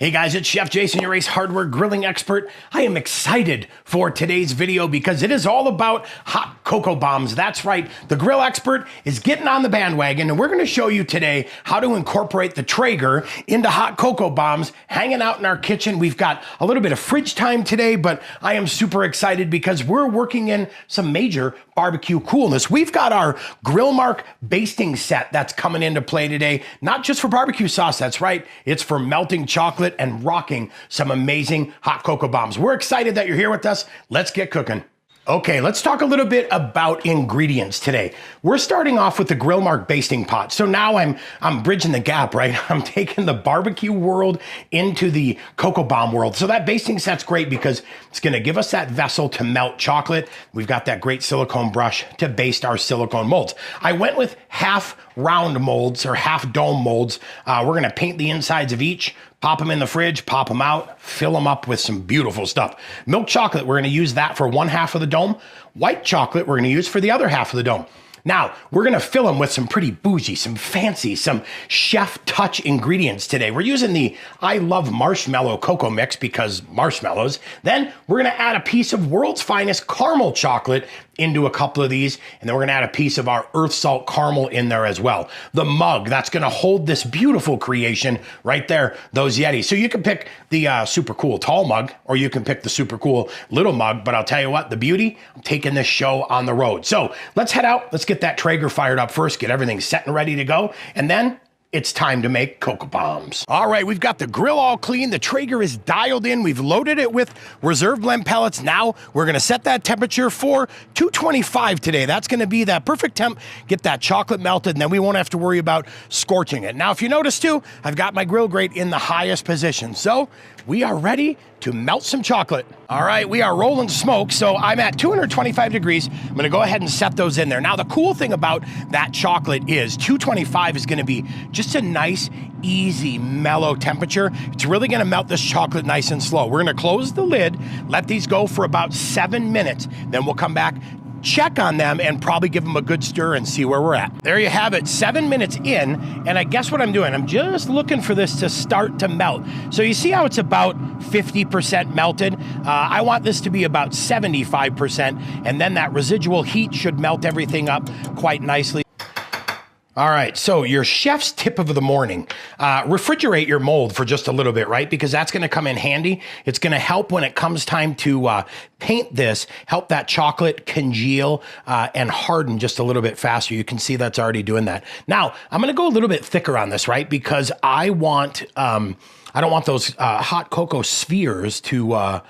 Hey guys, it's Chef Jason, your Ace Hardware grilling expert. I am excited for today's video because it is all about hot cocoa bombs. That's right, the grill expert is getting on the bandwagon and we're gonna show you today how to incorporate the Traeger into hot cocoa bombs hanging out in our kitchen. We've got a little bit of fridge time today, but I am super excited because we're working in some major barbecue coolness. We've got our Grill Mark basting set that's coming into play today, not just for barbecue sauce, that's right, it's for melting chocolate and rocking some amazing hot cocoa bombs. We're excited that you're here with us. Let's get cooking. Okay, let's talk a little bit about ingredients today. We're starting off with the Grill Mark basting pot. So now I'm bridging the gap, right? I'm taking the barbecue world into the cocoa bomb world. So that basting set's great because it's gonna give us that vessel to melt chocolate. We've got that great silicone brush to baste our silicone molds. I went with half round molds or half dome molds. We're gonna paint the insides of each, pop them in the fridge, pop them out, fill them up with some beautiful stuff. Milk chocolate, we're gonna use that for one half of the dome. White chocolate, we're gonna use for the other half of the dome. Now, we're gonna fill them with some pretty bougie, some fancy, some chef touch ingredients today. We're using the I Love Marshmallow Cocoa Mix because marshmallows. Then we're gonna add a piece of world's finest caramel chocolate into a couple of these, and then we're gonna add a piece of our earth salt caramel in there as well. The mug, that's gonna hold this beautiful creation right there, those Yetis. So you can pick the super cool tall mug, or you can pick the super cool little mug, but I'll tell you what, the beauty, I'm taking this show on the road. So let's head out, let's get that Traeger fired up first, get everything set and ready to go, and then it's time to make cocoa bombs. All right, we've got the grill all clean. The Traeger is dialed in. We've loaded it with reserve blend pellets. Now we're gonna set that temperature for 225 today. That's gonna be that perfect temp, get that chocolate melted, and then we won't have to worry about scorching it. Now, if you notice too, I've got my grill grate in the highest position. So we are ready to melt some chocolate. All right, we are rolling smoke, so I'm at 225 degrees. I'm gonna go ahead and set those in there. Now, the cool thing about that chocolate is 225 is gonna be just a nice, easy, mellow temperature. It's really gonna melt this chocolate nice and slow. We're gonna close the lid, let these go for about 7 minutes, then we'll come back, check on them, and probably give them a good stir and see where we're at. There you have it, 7 minutes in, and I guess what I'm doing, I'm just looking for this to start to melt. So you see how it's about 50% melted? I want this to be about 75%, and then that residual heat should melt everything up quite nicely. All right, so your chef's tip of the morning, refrigerate your mold for just a little bit, right? Because that's gonna come in handy. It's gonna help when it comes time to paint this, help that chocolate congeal and harden just a little bit faster. You can see that's already doing that. Now, I'm gonna go a little bit thicker on this, right? Because I don't want those hot cocoa spheres to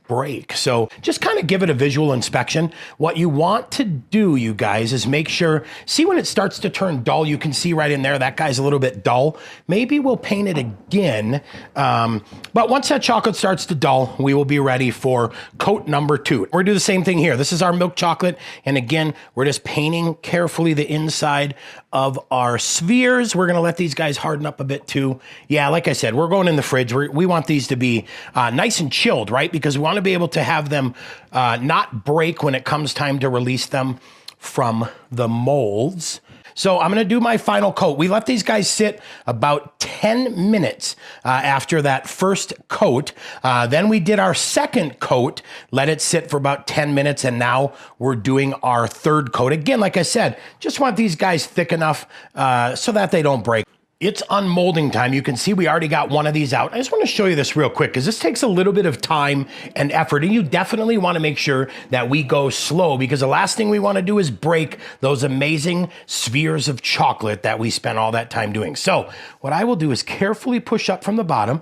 break. So just kind of give it a visual inspection. What you want to do, you guys, is make sure, see when it starts to turn dull, you can see right in there, that guy's a little bit dull. Maybe we'll paint it again. But once that chocolate starts to dull, we will be ready for coat number 2. We're gonna do the same thing here. This is our milk chocolate. And again, we're just painting carefully the inside of our spheres. We're gonna let these guys harden up a bit too. Yeah, like I said, we're going in the fridge. We want these to be nice and chilled, right? Because we want to be able to have them not break when it comes time to release them from the molds. So I'm gonna do my final coat. We let these guys sit about 10 minutes after that first coat. Then we did our second coat, let it sit for about 10 minutes, and now we're doing our third coat. Again, like I said, just want these guys thick enough so that they don't break. It's unmolding time. You can see we already got one of these out. I just want to show you this real quick because this takes a little bit of time and effort, and you definitely want to make sure that we go slow because the last thing we want to do is break those amazing spheres of chocolate that we spent all that time doing. So what I will do is carefully push up from the bottom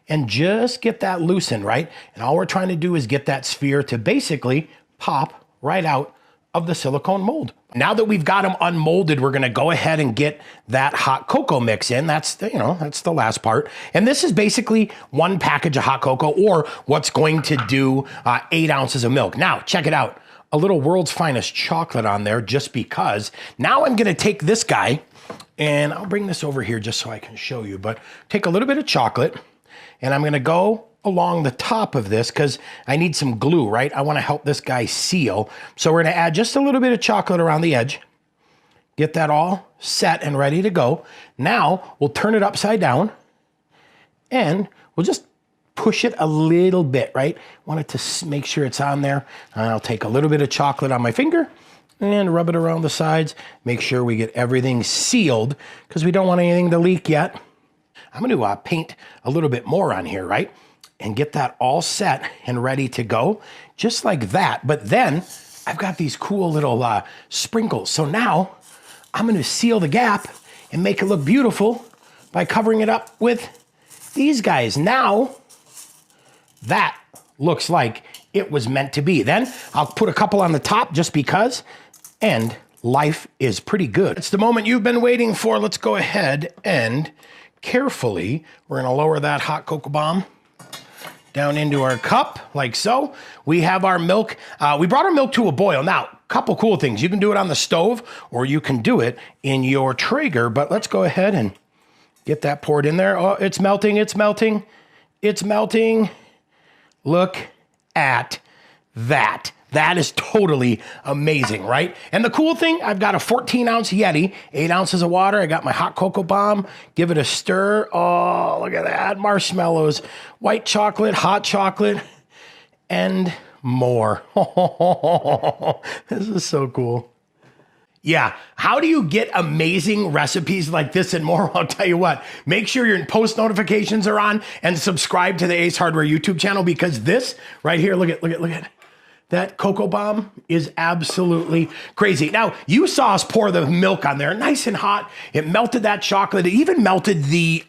and just get that loosened, right? And all we're trying to do is get that sphere to basically pop right out of the silicone mold. Now that we've got them unmolded, we're gonna go ahead and get that hot cocoa mix in. That's the last part. And this is basically one package of hot cocoa, or what's going to do 8 ounces of milk. Now, check it out. A little world's finest chocolate on there just because. Now I'm gonna take this guy, and I'll bring this over here just so I can show you, but take a little bit of chocolate, and I'm gonna go along the top of this because I need some glue, right? I want to help this guy seal. So we're going to add just a little bit of chocolate around the edge, get that all set and ready to go. Now we'll turn it upside down And we'll just push it a little bit, right? Want it to make sure it's on there. And I'll take a little bit of chocolate on my finger and rub it around the sides. Make sure we get everything sealed because we don't want anything to leak yet. I'm going to paint a little bit more on here, right? And get that all set and ready to go, just like that. But then I've got these cool little sprinkles. So now I'm going to seal the gap and make it look beautiful by covering it up with these guys. Now that looks like it was meant to be. Then I'll put a couple on the top just because, and life is pretty good. It's the moment you've been waiting for. Let's go ahead and carefully, we're going to lower that hot cocoa bomb down into our cup like so. We have our milk. We brought our milk to a boil. Now, couple cool things. You can do it on the stove or you can do it in your Traeger, but let's go ahead and get that poured in there. Oh, it's melting, it's melting, it's melting. Look at that. That is totally amazing, right? And the cool thing, I've got a 14-ounce Yeti, 8 ounces of water. I got my hot cocoa bomb. Give it a stir. Oh, look at that. Marshmallows, white chocolate, hot chocolate, and more. This is so cool. Yeah, how do you get amazing recipes like this and more? I'll tell you what, make sure your post notifications are on and subscribe to the Ace Hardware YouTube channel because this right here, look at. That cocoa bomb is absolutely crazy. Now, you saw us pour the milk on there, nice and hot. It melted that chocolate. It even melted the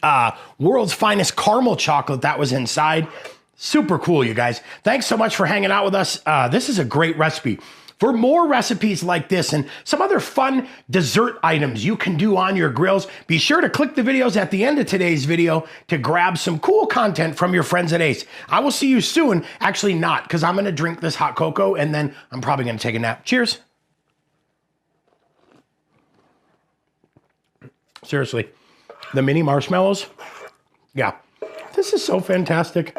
world's finest caramel chocolate that was inside. Super cool, you guys. Thanks so much for hanging out with us. This is a great recipe. For more recipes like this and some other fun dessert items you can do on your grills, be sure to click the videos at the end of today's video to grab some cool content from your friends at Ace. I will see you soon. Actually not, because I'm going to drink this hot cocoa and then I'm probably going to take a nap. Cheers. Seriously, the mini marshmallows. Yeah, this is so fantastic.